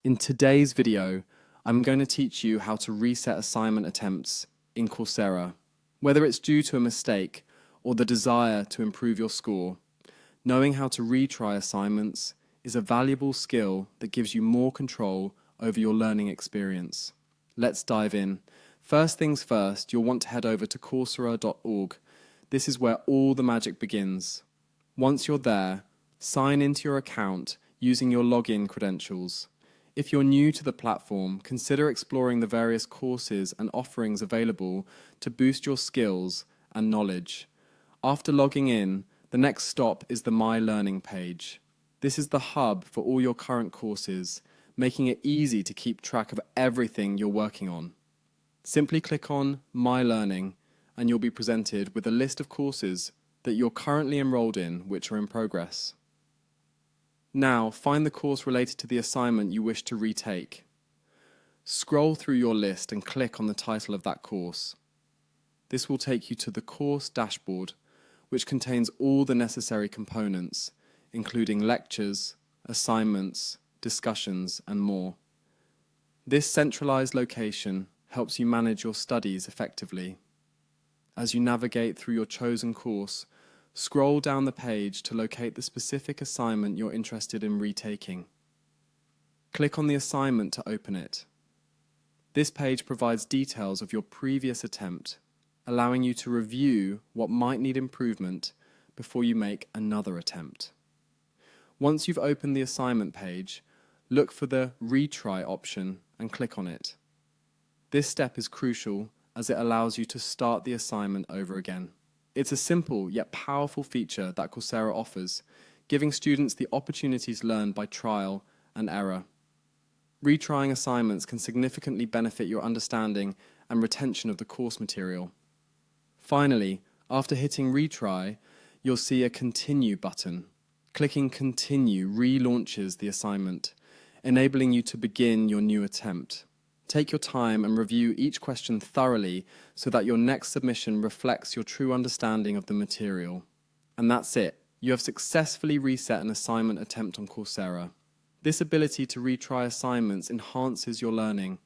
In today's video, I'm going to teach you how to reset assignment attempts in Coursera. Whether it's due to a mistake or the desire to improve your score, knowing how to retry assignments is a valuable skill that gives you more control over your learning experience. Let's dive in. First things first, you'll want to head over to Coursera.org. This is where all the magic begins. Once you're there, sign into your account using your login credentials. If you're new to the platform, consider exploring the various courses and offerings available to boost your skills and knowledge. After logging in, the next stop is the My Learning page. This is the hub for all your current courses, making it easy to keep track of everything you're working on. Simply click on My Learning and you'll be presented with a list of courses that you're currently enrolled in which are in progress. Now, find the course related to the assignment you wish to retake. Scroll through your list and click on the title of that course. This will take you to the course dashboard, which contains all the necessary components, including lectures, assignments, discussions, and more. This centralized location helps you manage your studies effectively. As you navigate through your chosen course, scroll down the page to locate the specific assignment you're interested in retaking. Click on the assignment to open it. This page provides details of your previous attempt, allowing you to review what might need improvement before you make another attempt. Once you've opened the assignment page, look for the retry option and click on it. This step is crucial as it allows you to start the assignment over again. It's a simple yet powerful feature that Coursera offers, giving students the opportunity to learn by trial and error. Retrying assignments can significantly benefit your understanding and retention of the course material. Finally, after hitting retry, you'll see a Continue button. Clicking Continue relaunches the assignment, enabling you to begin your new attempt. Take your time and review each question thoroughly so that your next submission reflects your true understanding of the material. And that's it. You have successfully reset an assignment attempt on Coursera. This ability to retry assignments enhances your learning,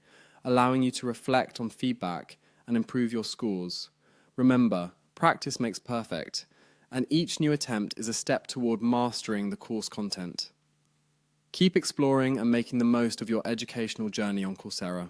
allowing you to reflect on feedback and improve your scores. Remember, practice makes perfect, and each new attempt is a step toward mastering the course content. Keep exploring and making the most of your educational journey on Coursera.